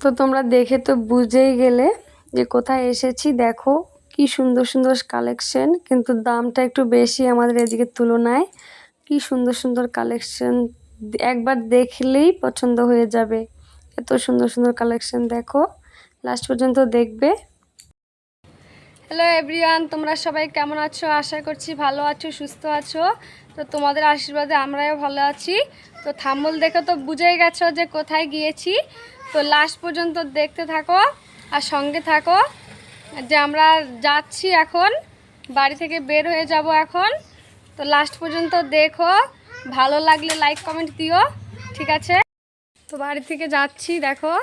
তো তোমরা দেখে তো বুঝেই গেলে যে কোথায় এসেছি। দেখো কি সুন্দর সুন্দর কালেকশন, কিন্তু দামটা একটু বেশি আমাদের এদিকের তুলনায়। কি সুন্দর সুন্দর কালেকশন, একবার দেখলেই পছন্দ হয়ে যাবে। এত সুন্দর সুন্দর কালেকশন, দেখো লাস্ট পর্যন্ত দেখবে। হ্যালো এভরিওয়ান, তোমরা সবাই কেমন আছো? আশা করছি ভালো আছো, সুস্থ আছো। তো তোমাদের আশীর্বাদে আমরাও ভালো আছি। তো থাম্বনেল দেখে তো বুঝেই গেছো যে কোথায় গিয়েছি। তো লাস্ট পর্যন্ত দেখতে থাকো আর সঙ্গে থাকো। যে আমরা যাচ্ছি এখন, বাড়ি থেকে বের হয়ে যাব এখন। তো লাস্ট পর্যন্ত দেখো, ভালো লাগলে লাইক কমেন্ট দিও, ঠিক আছে? তো বাড়ি থেকে যাচ্ছি, দেখো।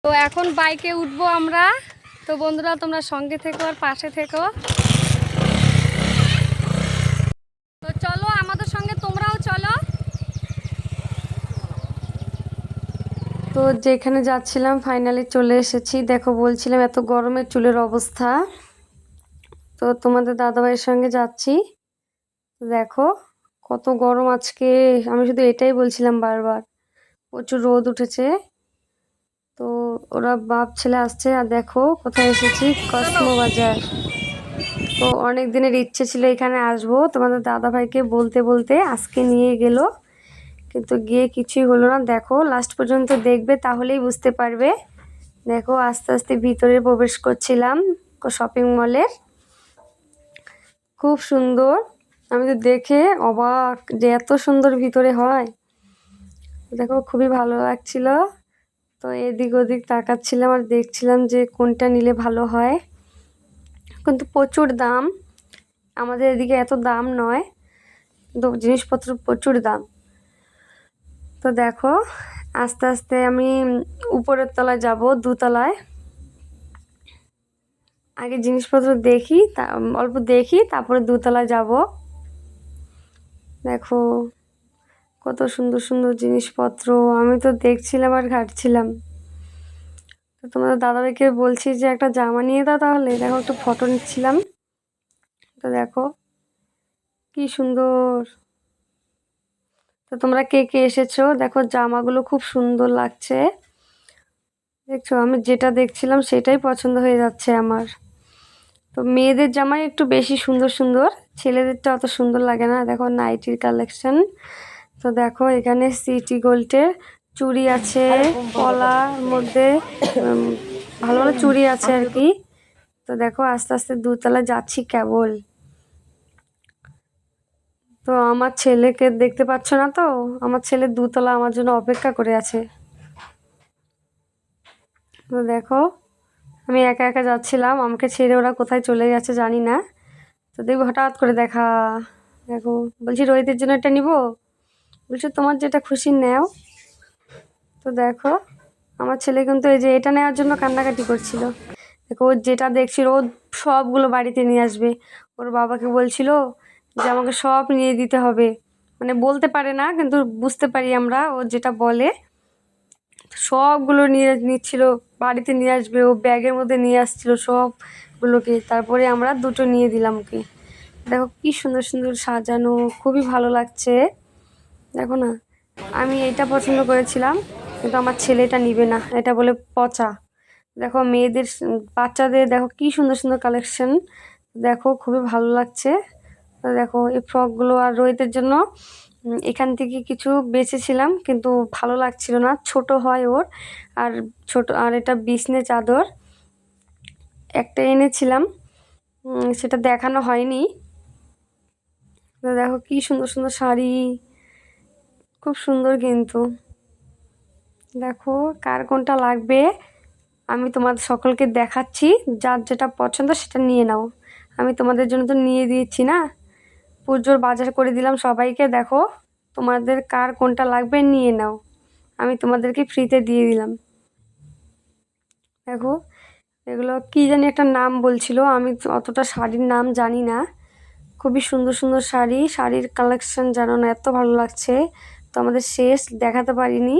তো এখন বাইকে উঠবো আমরা। তো বন্ধুরা তোমরা সঙ্গে থেকো আর পাশে থেকো। তো চলো আমাদের সঙ্গে তোমরাও চলো। তো যেখানে যাচ্ছিলাম ফাইনালি চলে এসেছি। দেখো বলছিলাম এত গরমে চুলের অবস্থা। তো তোমাদের দাদাভাইয়ের সঙ্গে যাচ্ছি। দেখো কত গরম আজকে, আমি শুধু এটাই বলছিলাম বারবার। প্রচুর রোদ উঠেছে। তো ওরা বাপ ছেলে আসছে। আর দেখো কোথায় এসেছি, কসমো বাজার। তো অনেক দিনের ইচ্ছে ছিল এখানে আসবো, তোমাদের দাদাভাইকে বলতে বলতে আজকে নিয়ে গেল, কিন্তু গিয়ে কিছুই হলো না। দেখো লাস্ট পর্যন্ত দেখবে, তাহলেই বুঝতে পারবে। দেখো আস্তে আস্তে ভিতরে প্রবেশ করছিলাম শপিং মলের। খুব সুন্দর, আমি তো দেখে অবাক যে এত সুন্দর ভিতরে হয়। দেখো খুবই ভালো লাগছিল। তো এদিক ওদিক তাকাচ্ছিলাম আর দেখছিলাম যে কোনটা নিলে ভালো হয়, কিন্তু প্রচুর দাম। আমাদের এদিকে এত দাম নয়, কিন্তু জিনিসপত্র প্রচুর দাম। তো দেখো আস্তে আস্তে আমি উপরের তলায় যাব, দোতলায়। আগে জিনিসপত্র দেখি, অল্প দেখি, তারপরে দোতলায় যাব। দেখো কত সুন্দর সুন্দর জিনিসপত্র, আমি তো দেখছিলাম আর ঘাটছিলাম। তো তোমাদের দাদাভাইকে বলছি যে একটা জামা নিয়ে দাও তাহলে। দেখো একটু ফটো নিচ্ছিলাম। তো দেখো কি সুন্দর। তো তোমরা কে কে এসেছো? দেখো জামাগুলো খুব সুন্দর লাগছে। দেখছো আমি যেটা দেখছিলাম সেটাই পছন্দ হয়ে যাচ্ছে আমার। তো মেয়েদের জামাই একটু বেশি সুন্দর সুন্দর, ছেলেদেরটা অত সুন্দর লাগে না। দেখো নাইটির কালেকশন। তো দেখো এখানে সিটি গোল্ডের চুড়ি আছে, পলার মধ্যে ভালো ভালো চুড়ি আছে আর কি। তো দেখো আস্তে আস্তে দোতলা যাচ্ছি কেবল। তো আমার ছেলেকে দেখতে পাচ্ছ না? তো আমার ছেলে দোতলা আমার জন্য অপেক্ষা করে আছে। তো দেখো আমি একা একা যাচ্ছিলাম, আমাকে ছেড়ে ওরা কোথায় চলে গেছে জানি না। তো দেখবো হঠাৎ করে দেখা। দেখো বলছি রোহিতের জন্য এটা নিব, বলছি তোমার যেটা খুশি নেও। তো দেখো আমার ছেলে কিন্তু এই যে এটা নেওয়ার জন্য কান্নাকাটি করছিল। দেখো ও যেটা দেখছিল ও সবগুলো বাড়িতে নিয়ে আসবে। ওর বাবাকে বলছিল যে আমাকে সব নিয়ে দিতে হবে। মানে বলতে পারে না, কিন্তু বুঝতে পারি আমরা ও যেটা বলে। সবগুলো নিয়ে নিচ্ছিল, বাড়িতে নিয়ে আসবে, ও ব্যাগের মধ্যে নিয়ে আসছিল সবগুলোকে। তারপরে আমরা দুটো নিয়ে দিলাম ওকে। দেখো কি সুন্দর সুন্দর সাজানো, খুবই ভালো লাগছে। দেখো না, আমি এইটা পছন্দ করেছিলাম, কিন্তু আমার ছেলেটা নিবে না, এটা বলে পচা। দেখো মেয়েদের বাচ্চাদের দেখো কি সুন্দর সুন্দর কালেকশন। দেখো খুবই ভালো লাগছে। তো দেখো এই ফ্রকগুলো আর রোহিতের জন্য এখান থেকে কিছু বেঁচেছিলাম, কিন্তু ভালো লাগছিল না, ছোট হয় ওর। আর ছোট, আর এটা বিছনে চাদর একটা এনেছিলাম, সেটা দেখানো হয়নি। তো দেখো কি সুন্দর সুন্দর শাড়ি, খুব সুন্দর কিন্তু। দেখো কার কোনটা লাগবে আমি তোমাদের সকলকে দেখাচ্ছি, যার যেটা পছন্দ সেটা নিয়ে নাও। আমি তোমাদের জন্য তো নিয়ে দিয়েছি না, পুজোর বাজার করে দিলাম সবাইকে। দেখো তোমাদের কার কোনটা লাগবে নিয়ে নাও, আমি তোমাদেরকে ফ্রিতে দিয়ে দিলাম। দেখো এগুলো কি জানি একটা নাম বলছিল, আমি অতটা শাড়ির নাম জানি না। খুবই সুন্দর সুন্দর শাড়ি, শাড়ির কালেকশন জানো না এত ভালো লাগছে। তো আমাদের শেষ দেখাতে পারিনি,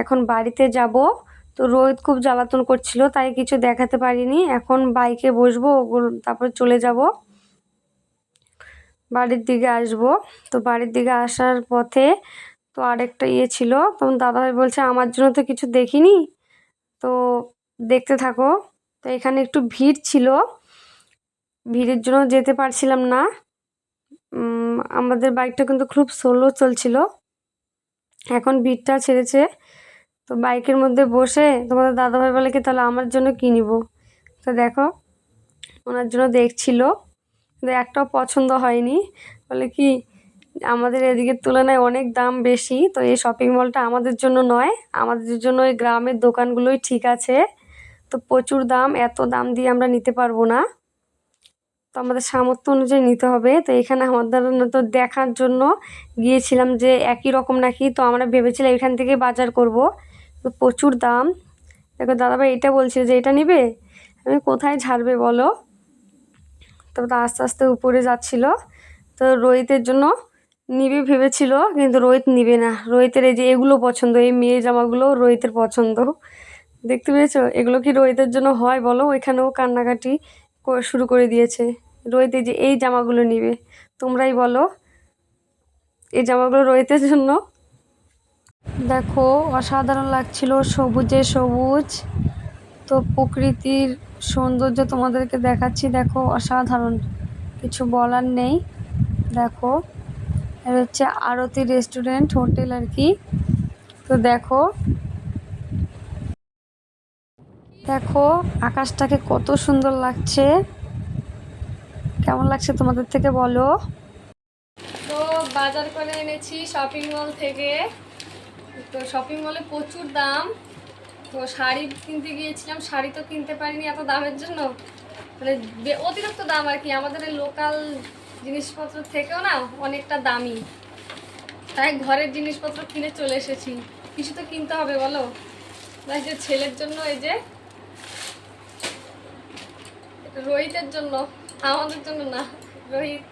এখন বাড়িতে যাব। তো রোহিত খুব জ্বালাতন করছিল তাই কিছু দেখাতে পারিনি। এখন বাইকে বসবো, তারপর চলে যাব, বাড়ির দিকে আসব। তো বাড়ির দিকে আসার পথে তো আরেকটা ছিল, তখন দাদাভাই বলছে আমার জন্য তো কিছু দেখিনি, তো দেখতে থাকো। তো এখানে একটু ভিড় ছিল, ভিড়ের জন্য যেতে পারছিলাম না। আমাদের বাইকটা কিন্তু খুব স্লো চলছিল, এখন ভিড়টা ছেড়েছে। তো বাইকের মধ্যে বসে তোমাদের দাদাভাই বলে কি তাহলে আমার জন্য কী নিব। তো দেখো ওনার জন্য দেখছিল, কিন্তু একটাও পছন্দ হয়নি। বলে কি আমাদের এদিকের তুলনায় অনেক দাম বেশি, তো এই শপিং মলটা আমাদের জন্য নয়, আমাদের জন্য ওই গ্রামের দোকানগুলোই ঠিক আছে। তো প্রচুর দাম, এত দাম দিয়ে আমরা নিতে পারবো না, তো আমাদের সামর্থ্য অনুযায়ী নিতে হবে। তো এখানে আমাদের তো দেখার জন্য গিয়েছিলাম যে একই রকম নাকি, তো আমরা ভেবেছিলাম এখান থেকে বাজার করব, তো প্রচুর দাম। দেখো দাদাভাই এটা বলছিল যে এটা নিবে, আমি কোথায় ছাড়বে বলো। তো আস্তে আস্তে উপরে যাচ্ছিল। তো রোহিতের জন্য নিবে ভেবেছিল, কিন্তু রোহিত নিবে না। রোহিতের এই যে এগুলো পছন্দ, এই মেয়ে জামাগুলো রোহিতের পছন্দ। দেখতে পেয়েছো এগুলো কি রোহিতের জন্য হয় বলো, ওইখানেও কান্নাকাটি শুরু করে দিয়েছে। রোহিত এই যে এই জামাগুলো নিবে, তোমরাই বলো এই জামাগুলো রোহিতের জন্য। দেখো অসাধারণ লাগছিল, সবুজে সবুজ। তো প্রকৃতির সৌন্দর্য তোমাদেরকে দেখাচ্ছি, দেখো অসাধারণ, কিছু বলার নেই। দেখো এটা হচ্ছে আরতি রেস্টুরেন্ট হোটেল আর কি। তো দেখো দেখো আকাশটাকে কত সুন্দর লাগছে, কেমন লাগছে তোমাদের থেকে বলো। তো বাজার করে এনেছি শপিং মল থেকে। তো শপিং মলে প্রচুর দাম। তো শাড়ি কিনতে গিয়েছিলাম, শাড়ি তো কিনতে পারিনি এত দামের জন্য, মানে অতিরিক্ত দাম আর কি, আমাদের এই লোকাল জিনিসপত্র থেকেও না অনেকটা দামি। তাই ঘরের জিনিসপত্র কিনে চলে এসেছি, কিছু তো কিনতে হবে বলো। তাই যে ছেলের জন্য এই যে রোহিতের জন্য, আমাদের জন্য না, রোহিত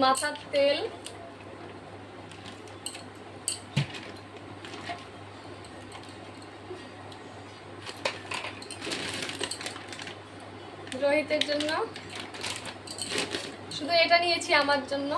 মাথার তেল, রোহিতের জন্য শুধু এটা নিয়েছি আমার জন্য।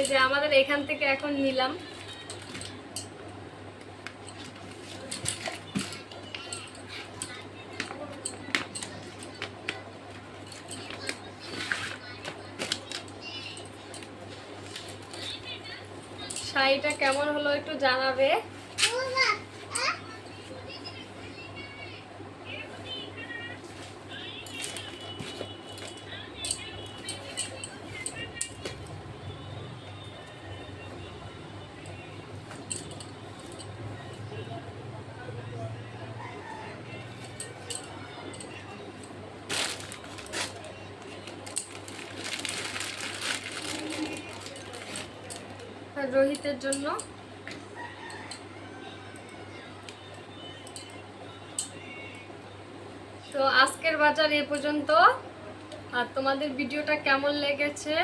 এই যে আমাদের এখান থেকে এখন নিলাম। শাড়িটা কেমন হলো একটু জানাবে। রোহিতের জন্য তো আজকের বাজার এ পর্যন্ত। আর তোমাদের ভিডিওটা কেমন লেগেছে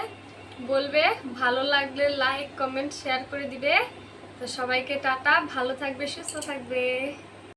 বলবে, ভালো লাগলে লাইক কমেন্ট শেয়ার করে দিবে। তো সবাইকে টাটা, ভালো থাকবে, সুস্থ থাকবে।